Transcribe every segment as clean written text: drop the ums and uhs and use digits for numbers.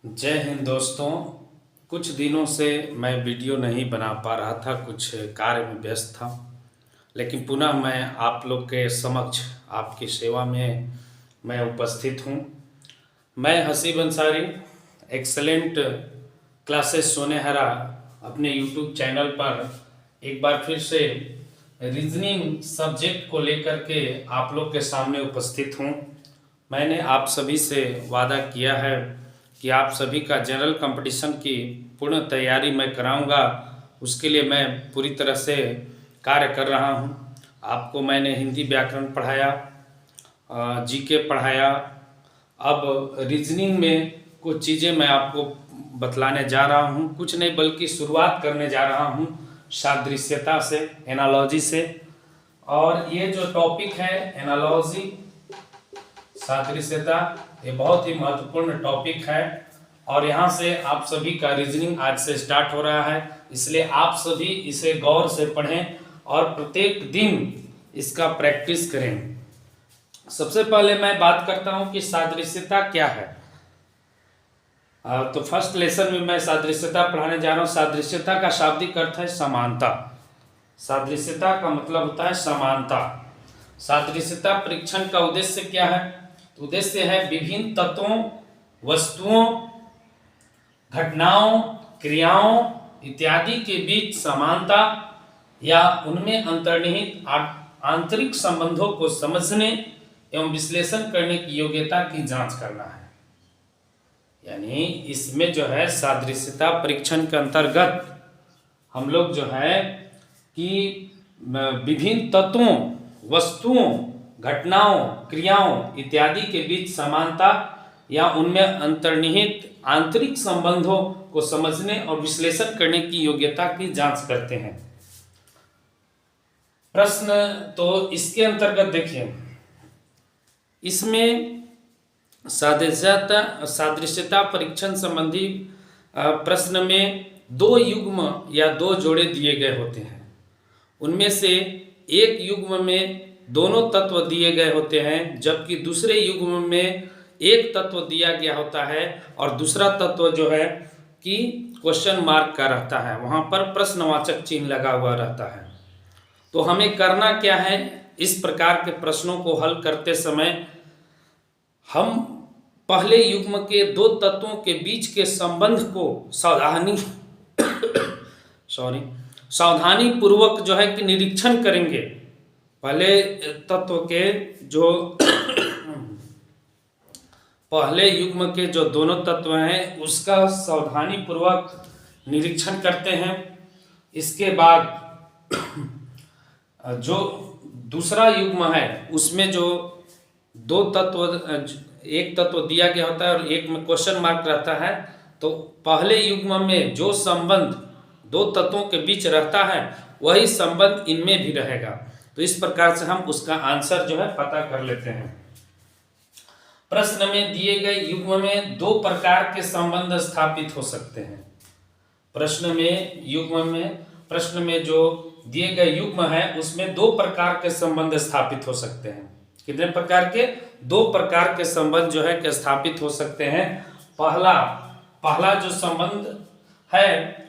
जय हिंद दोस्तों। कुछ दिनों से मैं वीडियो नहीं बना पा रहा था, कुछ कार्य में व्यस्त था, लेकिन पुनः मैं आप लोग के समक्ष आपकी सेवा में मैं उपस्थित हूँ। मैं हसीब अंसारी एक्सेलेंट क्लासेस सोनेहरा अपने यूट्यूब चैनल पर एक बार फिर से रीजनिंग सब्जेक्ट को लेकर के आप लोग के सामने उपस्थित हूँ। मैंने आप सभी से वादा किया है कि आप सभी का जनरल कंपटीशन की पूर्ण तैयारी मैं कराऊंगा। उसके लिए मैं पूरी तरह से कार्य कर रहा हूं। आपको मैंने हिंदी व्याकरण पढ़ाया, जीके पढ़ाया, अब रीजनिंग में कुछ चीज़ें मैं आपको बतलाने जा रहा हूं। कुछ नहीं बल्कि शुरुआत करने जा रहा हूं सादृश्यता से, एनालॉजी से। और ये जो टॉपिक है एनालॉजी, सादृश्यता, ये बहुत ही महत्वपूर्ण टॉपिक है और यहाँ से आप सभी का रीजनिंग आज से स्टार्ट हो रहा है। इसलिए आप सभी इसे गौर से पढ़ें और प्रत्येक दिन इसका प्रैक्टिस करें। सबसे पहले मैं बात करता हूँ कि सादृश्यता क्या है। तो फर्स्ट लेसन में मैं सादृश्यता पढ़ाने जा रहा हूँ। सादृश्यता का शाब्दिक अर्थ है समानता। सादृश्यता का मतलब होता है समानता। सादृश्यता परीक्षण का उद्देश्य क्या है? उद्देश्य है विभिन्न तत्वों, वस्तुओं, घटनाओं, क्रियाओं इत्यादि के बीच समानता या उनमें अंतर्निहित आंतरिक संबंधों को समझने एवं विश्लेषण करने की योग्यता की जांच करना है। यानी इसमें जो है सादृश्यता परीक्षण के अंतर्गत हम लोग जो है कि विभिन्न तत्वों, वस्तुओं, घटनाओं, क्रियाओं इत्यादि के बीच समानता या उनमें अंतर्निहित आंतरिक संबंधों को समझने और विश्लेषण करने की योग्यता की जांच करते हैं। प्रश्न तो इसके अंतर्गत देखिए, इसमें सादृश्यता परीक्षण संबंधी प्रश्न में दो युग्म या दो जोड़े दिए गए होते हैं। उनमें से एक युग्म में दोनों तत्व दिए गए होते हैं, जबकि दूसरे युग्म में एक तत्व दिया गया होता है और दूसरा तत्व जो है कि क्वेश्चन मार्क का रहता है, वहाँ पर प्रश्नवाचक चिन्ह लगा हुआ रहता है। तो हमें करना क्या है? इस प्रकार के प्रश्नों को हल करते समय हम पहले युग्म के दो तत्वों के बीच के संबंध को सावधानी पूर्वक जो है कि निरीक्षण करेंगे। पहले तत्व के जो पहले युग्म के जो दोनों तत्व हैं उसका सावधानी पूर्वक निरीक्षण करते हैं। इसके बाद जो दूसरा युग्म है उसमें जो दो तत्व, एक तत्व दिया गया होता है और एक में क्वेश्चन मार्क रहता है, तो पहले युग्म में जो संबंध दो तत्वों के बीच रहता है वही संबंध इनमें भी रहेगा। तो इस प्रकार से हम उसका आंसर जो है पता कर लेते हैं। प्रश्न में दिए गए युग्म में दो प्रकार के संबंध स्थापित हो सकते हैं। प्रश्न में जो दिए गए युग्म है उसमें दो प्रकार के संबंध स्थापित हो सकते हैं। कितने प्रकार के? दो प्रकार के संबंध जो है कि स्थापित हो सकते हैं। पहला जो संबंध है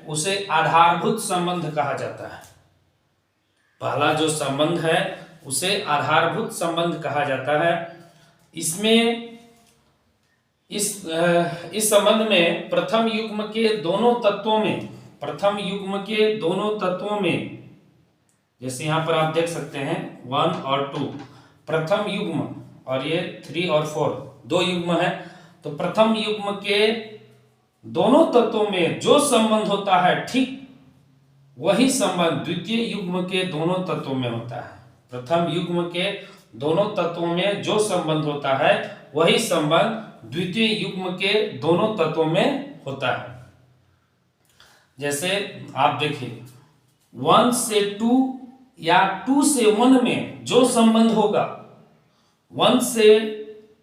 उसे आधारभूत संबंध कहा जाता है। पहला जो संबंध है उसे आधारभूत संबंध कहा जाता है। इसमें इस संबंध में प्रथम युग्म के दोनों तत्वों में जैसे यहाँ पर आप देख सकते हैं 1 और 2, प्रथम युग्म, और ये 3 और 4 दो युग्म है। तो प्रथम युग्म के दोनों तत्वों में जो संबंध होता है ठीक वही संबंध द्वितीय युग्म के दोनों तत्वों में होता है। प्रथम युग्म के दोनों तत्वों में जो संबंध होता है वही संबंध द्वितीय युग्म के दोनों तत्वों में होता है। जैसे आप देखिए 1 से 2 या 2 से 1 में जो संबंध होगा, 1 से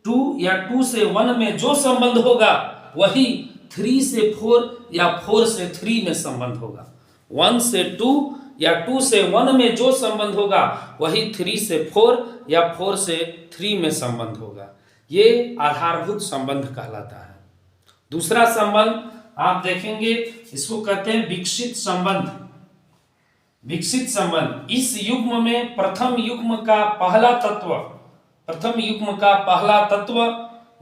2 या 2 से 1 में जो संबंध होगा वही 3 से 4 या 4 से 3 में संबंध होगा। 1 से 2 या 2 से 1 में जो संबंध होगा वही 3 से 4 या 4 से 3 में संबंध होगा। ये आधारभूत संबंध कहलाता है। दूसरा संबंध आप देखेंगे, इसको कहते हैं विकसित संबंध। विकसित संबंध, इस युग्म में प्रथम युग्म का पहला तत्व, प्रथम युग्म का पहला तत्व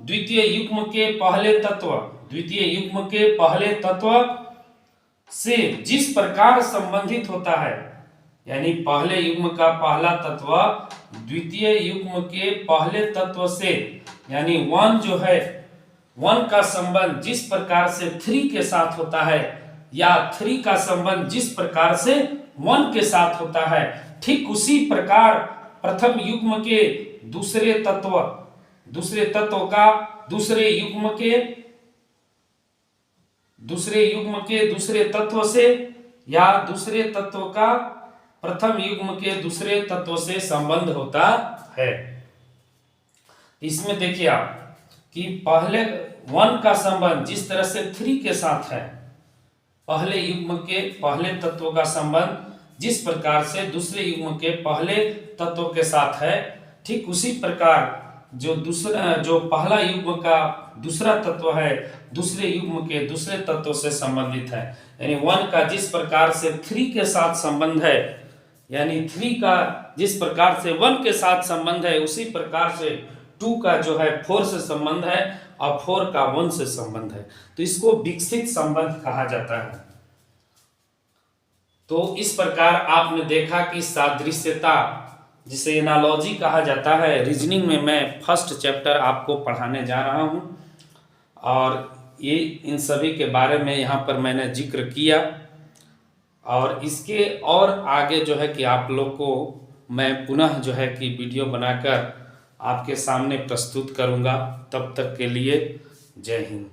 द्वितीय युग्म के पहले तत्व, द्वितीय युग्म के पहले तत्व से जिस प्रकार संबंधित होता है, यानी पहले युग्म का पहला तत्व द्वितीय युग्म के पहले तत्व से, यानी 1 जो है 1 का संबंध जिस प्रकार से 3 के साथ होता है, या 3 का संबंध जिस प्रकार से 1 के साथ होता है, ठीक उसी प्रकार प्रथम युग्म के दूसरे तत्व का दूसरे युग्म के दूसरे तत्व से, या दूसरे तत्व का प्रथम युग्म के दूसरे तत्व से संबंध होता है। इसमें देखिए आप कि पहले 1 का संबंध जिस तरह से 3 के साथ है, पहले युग्म के पहले तत्व का संबंध जिस प्रकार से दूसरे युग्म के पहले तत्व के साथ है, ठीक उसी प्रकार जो पहला युग्म का दूसरा तत्व है दूसरे युग्म के दूसरे तत्व से संबंधित है। यानी 1 का जिस प्रकार से 3 के साथ संबंध है, यानी 3 का जिस प्रकार से 1 के साथ संबंध है, उसी प्रकार से 2 का जो है 4 से संबंध है और 4 का 1 से संबंध है। तो इसको विकसित संबंध कहा जाता है। तो इस प्रकार आपने देखा कि सादृश्यता, जिसे एनालॉजी कहा जाता है, रीजनिंग में मैं फर्स्ट चैप्टर आपको पढ़ाने जा रहा हूं, और ये इन सभी के बारे में यहाँ पर मैंने जिक्र किया, और इसके और आगे जो है कि आप लोग को मैं पुनः जो है कि वीडियो बनाकर आपके सामने प्रस्तुत करूँगा। तब तक के लिए जय हिंद।